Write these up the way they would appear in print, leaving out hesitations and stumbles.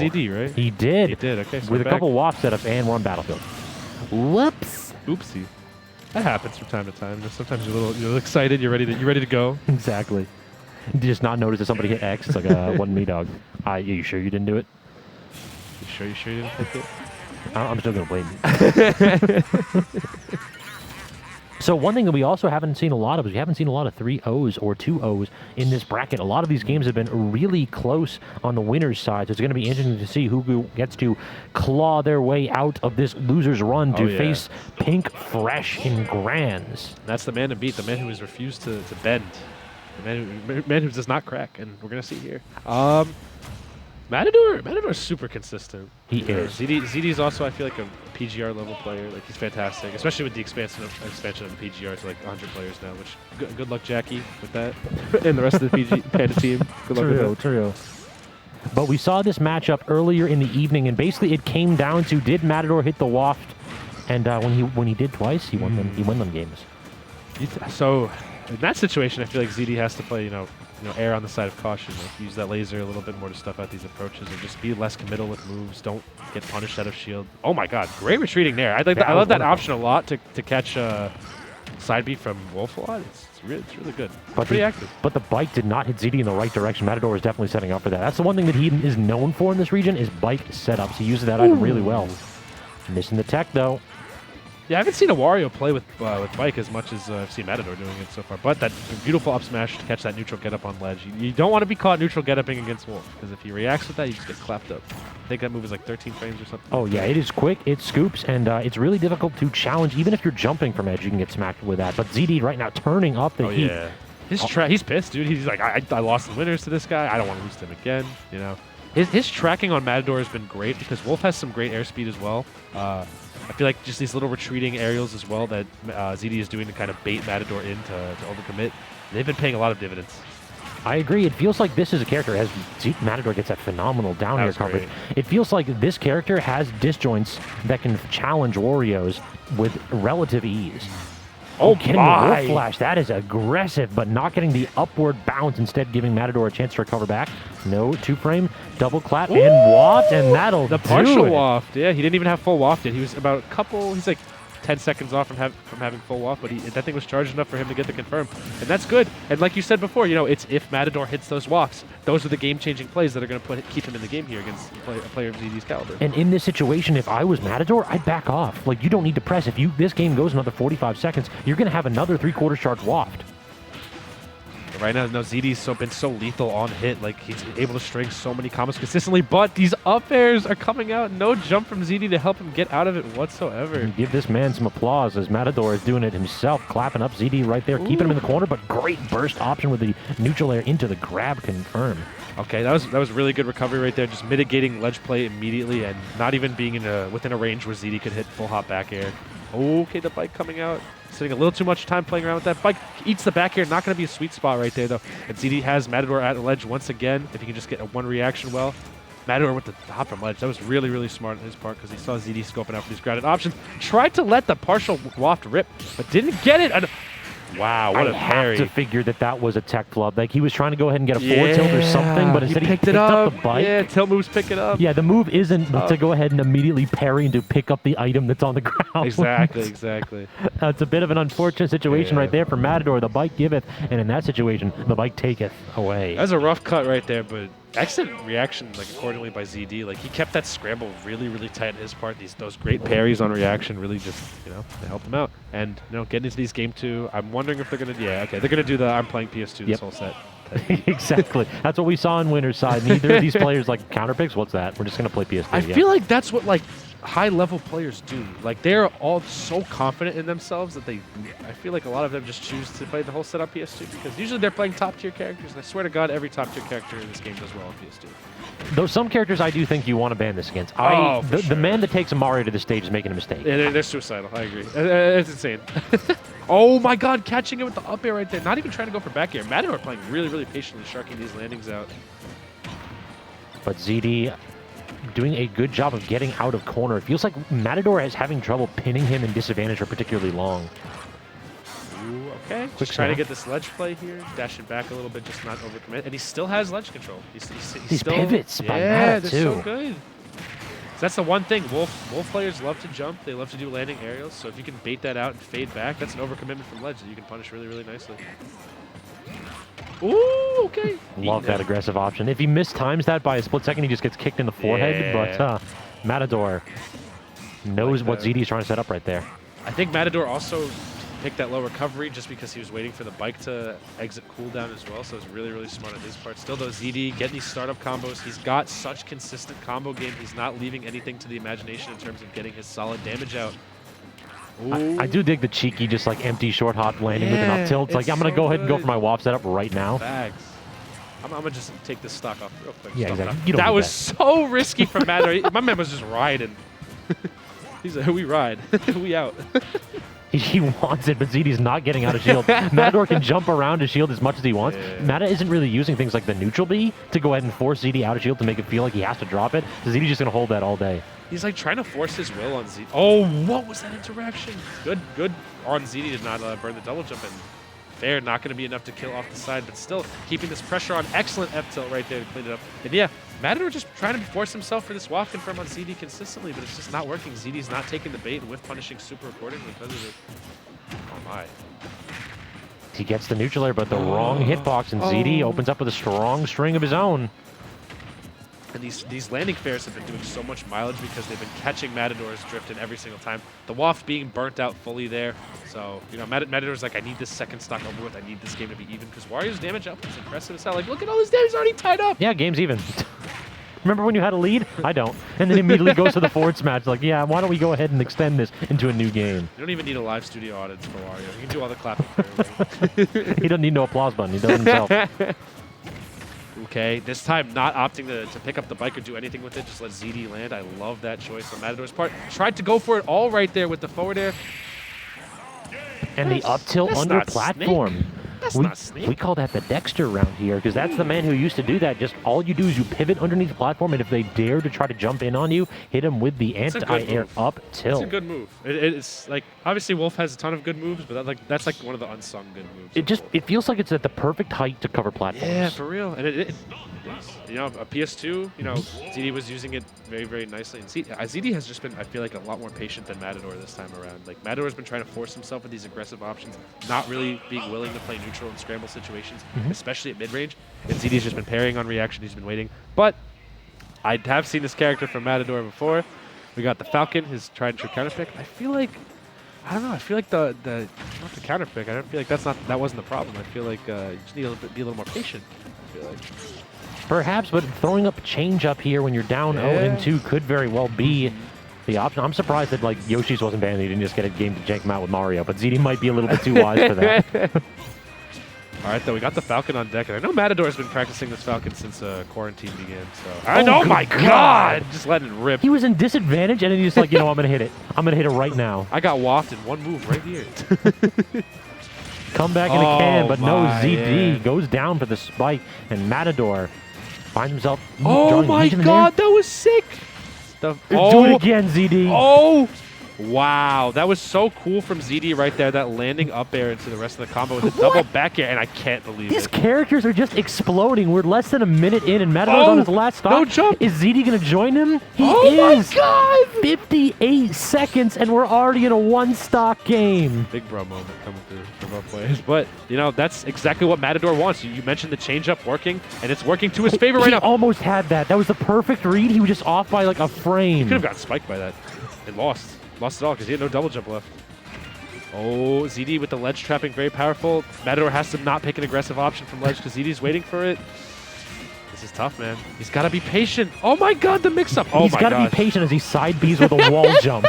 ZD, right? He did. He did, okay. So with a couple waft setups and one battlefield. Whoops. Oopsie. That happens from time to time. Sometimes you're a little excited. You're ready to go. Exactly. You just not notice that somebody hit X. It's like wasn't me, dog. You sure you didn't do it? You sure you didn't hit it? I'm still gonna blame you. So one thing that we also haven't seen a lot of is we haven't seen a lot of 3-0s or 2-0s in this bracket. A lot of these games have been really close on the winner's side, so it's going to be interesting to see who gets to claw their way out of this loser's run to face Pink Fresh in Grands. That's the man to beat, the man who has refused to bend, the man who does not crack, and we're going to see here. Matador's super consistent. He is. ZD's also, I feel like, a PGR level player. Like, he's fantastic, especially with the expansion of the PGR to like 100 players now. Which good luck, Jackie, with that, and the rest of the PG Panda team. Good luck with that. True. But we saw this matchup earlier in the evening, and basically it came down to did Matador hit the waft, and when he did twice, he won them. He won them games. So in that situation, I feel like ZD has to play, err on the side of caution. Like, use that laser a little bit more to stuff out these approaches, and just be less committal with moves. Don't get punished out of shield. Oh my God, great retreating there. I love that option a lot to catch side B from Wolf a lot. It's really good. But pretty active. But the bike did not hit ZD in the right direction. Matador is definitely setting up for that. That's the one thing that he is known for in this region is bike setups. He uses that item really well. Missing the tech though. Yeah, I haven't seen a Wario play with bike as much as I've seen Matador doing it so far. But that beautiful up smash to catch that neutral get up on ledge. You don't want to be caught neutral get upping against Wolf, because if he reacts with that, you just get clapped up. I think that move is like 13 frames or something. Oh yeah, it is quick, it scoops, and it's really difficult to challenge. Even if you're jumping from edge, you can get smacked with that. But ZD right now turning up the heat. Yeah. He's pissed, dude. He's like, I lost the winners to this guy. I don't want to lose to him again. His tracking on Matador has been great because Wolf has some great airspeed as well. I feel like just these little retreating aerials as well that ZD is doing to kind of bait Matador in to overcommit. They've been paying a lot of dividends. I agree. It feels like this is a character, as Matador gets that phenomenal down air coverage. It feels like this character has disjoints that can challenge Wario's with relative ease. Oh, getting the Wolf Flash. That is aggressive, but not getting the upward bounce, instead giving Matador a chance to recover back. No, 2-frame, double clap, and waft, and that'll do it. The partial waft. Yeah, he didn't even have full wafted. He was about he's like 10 seconds off from having full waft, but that thing was charged enough for him to get the confirm. And that's good. And like you said before, it's if Matador hits those wafts, those are the game-changing plays that are going to keep him in the game here against a player of ZD's caliber. And in this situation, if I was Matador, I'd back off. Like, you don't need to press. If this game goes another 45 seconds, you're going to have another 3/4 charge waft. Right now, ZD's been so lethal on hit. Like, he's able to string so many combos consistently, but these up airs are coming out. No jump from ZD to help him get out of it whatsoever. And give this man some applause as Matador is doing it himself, clapping up ZD right there, keeping him in the corner, but great burst option with the neutral air into the grab confirm. Okay, that was really good recovery right there, just mitigating ledge play immediately and not even being within a range where ZD could hit full hop back air. Okay, the bike coming out. Spending a little too much time playing around with that. Bike eats the back air. Not going to be a sweet spot right there, though. And ZD has Matador at the ledge once again. If he can just get a one reaction well. Matador with the hop from ledge. That was really, really smart on his part because he saw ZD scoping out for these grounded options. Tried to let the partial waft rip, but didn't get it. Wow, what a parry. I have to figure that was a tech flub. Like, he was trying to go ahead and get a forward tilt or something, but instead he picked up the bike. Yeah, tilt moves pick it up. Yeah, the move isn't to go ahead and immediately parry and to pick up the item that's on the ground. Exactly. It's a bit of an unfortunate situation right there for Matador. The bike giveth, and in that situation, the bike taketh away. That was a rough cut right there, but excellent reaction, accordingly by ZD. Like, he kept that scramble really, really tight on his part. Those great parries on reaction really just, they helped him out. And, getting into these game 2, I'm wondering if they're going to, they're going to do the I'm playing PS2 this whole set. Exactly. That's what we saw in winner's side. Neither of these players counter picks. What's that? We're just going to play PS2. I feel like that's what, high-level players do. Like, they're all so confident in themselves that I feel like a lot of them just choose to play the whole set on PS2 because usually they're playing top-tier characters, and I swear to God, every top-tier character in this game does well on PS2. Though some characters I do think you want to ban this against. The man that takes a Mario to the stage is making a mistake. Yeah, they're suicidal. I agree. It's insane. Oh my God, catching it with the up air right there. Not even trying to go for back air. Matador playing really, really patiently, sharking these landings out. But ZD doing a good job of getting out of corner. It feels like Matador is having trouble pinning him in disadvantage for particularly long. Okay, just trying to get this ledge play here, dashing back a little bit, just not overcommit, and he still has ledge control. He's still, pivots by yeah, Mata, they're too. so good. So that's the one thing. Wolf players love to jump. They love to do landing aerials. So if you can bait that out and fade back, that's an overcommitment from ledge that you can punish really, really nicely. Ooh, okay. Love that aggressive option. If he mistimes that by a split second, he just gets kicked in the forehead. Yeah. But Matador knows what ZD is trying to set up right there. I think Matador also picked that low recovery just because he was waiting for the bike to exit cooldown as well. So it was really, really smart on his part. Still, though, ZD getting these startup combos. He's got such consistent combo game. He's not leaving anything to the imagination in terms of getting his solid damage out. I do dig the cheeky, just like empty short hop landing with an up tilt. It's like, I'm going to go ahead and go for my WAP setup right now. Bags. I'm going to just take this stock off real quick. Yeah, exactly. That was so risky from Matador. My man was just riding. He's like, we ride. We out. He wants it, but ZD's not getting out of shield. Matador can jump around his shield as much as he wants. Yeah. Mata isn't really using things like the neutral B to go ahead and force ZD out of shield to make it feel like he has to drop it. So ZD's just going to hold that all day. He's like trying to force his will on ZD. Oh, what was that interaction? Good on ZD to not burn the double jump in. Fair, not going to be enough to kill off the side, but still keeping this pressure on. Excellent F tilt right there to clean it up. And yeah, Matador just trying to force himself for this WAF confirm on ZD consistently, but it's just not working. ZD's not taking the bait and whiff punishing super accordingly because of it. Oh my. He gets the neutral air, but the wrong hitbox, and ZD opens up with a strong string of his own. And these landing fairs have been doing so much mileage because they've been catching Matador's drift in every single time. The WAF being burnt out fully there. So, you know, Matador's like, I need this second stock over with. I need this game to be even because Wario's damage output is impressive as hell. Like, look at all this damage already tied up. Yeah, game's even. Remember when you had a lead? I don't. And then immediately goes to the forward smash. Like, yeah, why don't we go ahead and extend this into a new game? You don't even need a live studio audience for Wario. You can do all the clapping. He doesn't need no applause button. He does it himself. Okay, this time not opting to pick up the bike or do anything with it. Just let ZD land. I love that choice on Matador's part. Tried to go for it all right there with the forward air. And the up tilt under platform. Snake. That's not Snake. We call that the Dexter round here, because that's the man who used to do that. Just all you do is you pivot underneath the platform, and if they dare to try to jump in on you, hit them with the anti-air up tilt. It's a good move. It's like, obviously Wolf has a ton of good moves, but that's like one of the unsung good moves. It feels like it's at the perfect height to cover platforms. Yeah, for real. And it you know, a PS2, you know, ZD was using it very, very nicely. And ZD has just been, I feel like, a lot more patient than Matador this time around. Like, Matador's been trying to force himself with these aggressive options, not really being willing to play neutral in scramble situations, especially at mid-range. And ZD's just been parrying on reaction. He's been waiting. But I have seen this character from Matador before. We got the Falcon, his tried and true counter pick. I feel like, I don't know, I feel like not the counter pick. I don't feel like that wasn't the problem. I feel like you just need to be a little more patient, I feel like. Perhaps, but throwing up change up here when you're down 0-2 could very well be the option. I'm surprised that like Yoshi's wasn't banned. He didn't just get a game to jank him out with Mario, but ZD might be a little bit too wise for that. All right, though, we got the Falcon on deck, and I know Matador's been practicing this Falcon since quarantine began. So oh my God! Just letting it rip. He was in disadvantage, and then he's just like, you know, I'm gonna hit it. I'm gonna hit it right now. I got wafted in one move right here. Come back in a can, but no, ZD yeah. goes down for the spike, and Matador finds himself. Oh my God, that was sick! Do it again, ZD. Oh! Wow, that was so cool from ZD right there, that landing up air into the rest of the combo with a double back air, and I can't believe These it. characters are just exploding. We're less than a minute in, and Matador's on his last stop. No jump. Is ZD going to join him? He my is. God! 58 seconds, and we're already in a one-stock game. Big bro moment coming through from our players. But, you know, that's exactly what Matador wants. You mentioned the change-up working, and it's working to his favor right now. He almost had that. That was the perfect read. He was just off by like a frame. He could have gotten spiked by that and lost. Lost it all because he had no double jump left. Oh, ZD with the ledge trapping, very powerful. Matador has to not pick an aggressive option from ledge because ZD's waiting for it. This is tough, man. He's got to be patient. Oh my God, the mix-up. Oh He's my got God. to be patient as he side Bs with a wall jump.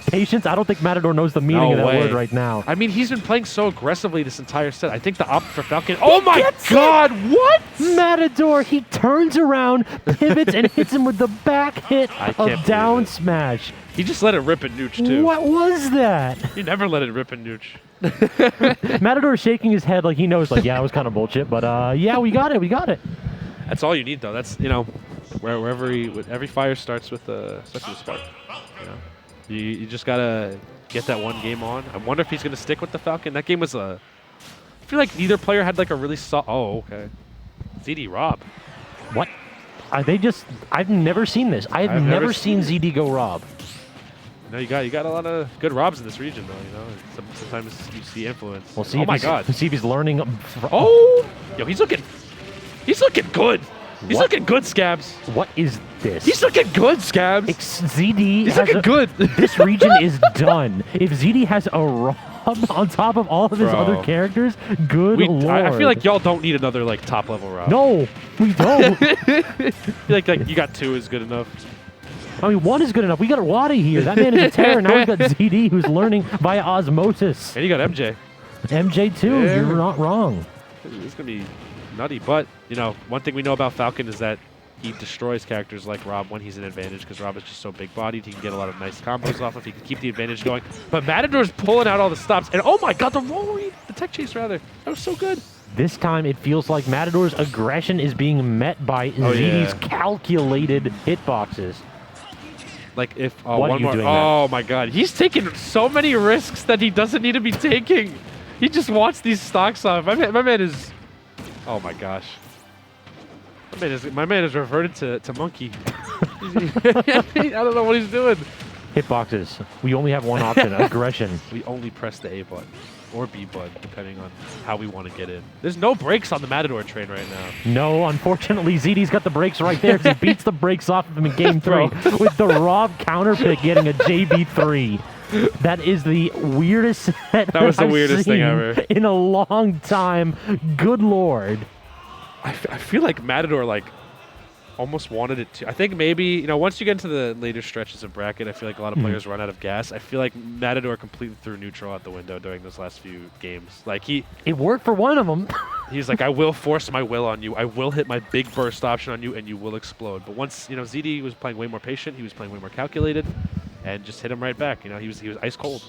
Patience? I don't think Matador knows the meaning of that word right now. I mean, he's been playing so aggressively this entire set. I think the up for Falcon. Oh my God, what? Matador, he turns around, pivots, and hits him with the back hit of down smash. He just let it rip in Nooch, too. What was that? He never let it rip in Nooch. Matador shaking his head like he knows, like, yeah, it was kind of bullshit, but yeah, we got it, we got it. That's all you need, though. That's, you know, wherever every fire starts with a spark. You know, you just gotta get that one game on. I wonder if he's gonna stick with the Falcon. That game was a I feel like neither player had like a really oh, okay. ZD Rob. What? Are they just... I've never seen this. I've never seen ZD go Rob. No, you got a lot of good Robs in this region, though. You know, sometimes you see influence. We'll see. Oh my God! See if he's learning. Oh, yo, he's looking good. He's looking good, Scabs. What is this? He's looking good, Scabs. ZD. He's looking good. This region is done. If ZD has a Rob on top of all of his other characters, good lord. I feel like y'all don't need another like top level Rob. No, we don't. I feel like you got 2 is good enough. I mean, 1 is good enough. We got Wadi here. That man is a terror. Now we've got ZD, who's learning via osmosis. And you got MJ. MJ too. Yeah. You're not wrong. It's gonna be nutty, but you know, one thing we know about Falcon is that he destroys characters like Rob when he's in advantage, because Rob is just so big-bodied. He can get a lot of nice combos off of. He can keep the advantage going. But Matador's pulling out all the stops, and oh my God, the tech chase rather. That was so good. This time, it feels like Matador's aggression is being met by ZD's calculated hitboxes. Like if what one more. Oh my God, he's taking so many risks that he doesn't need to be taking. He just wants these stocks off. My man is. Oh my gosh. My man has reverted to monkey. I don't know what he's doing. Hitboxes. We only have one option: aggression. We only press the A button or B button, depending on how we want to get in. There's no brakes on the Matador train right now. No, unfortunately, ZD's got the brakes right there. He beats the brakes off of him in Game 3 with the Rob counter pick getting a JB3. That is the weirdest set that was the I've weirdest thing ever in a long time. Good lord. I feel like Matador like almost wanted it to. I think maybe, you know, once you get into the later stretches of bracket, I feel like a lot of players run out of gas. I feel like Matador completely threw neutral out the window during those last few games. Like it worked for one of them. He's like, I will force my will on you. I will hit my big burst option on you, and you will explode. But once, you know, ZD was playing way more patient, he was playing way more calculated, and just hit him right back. You know, he was ice cold.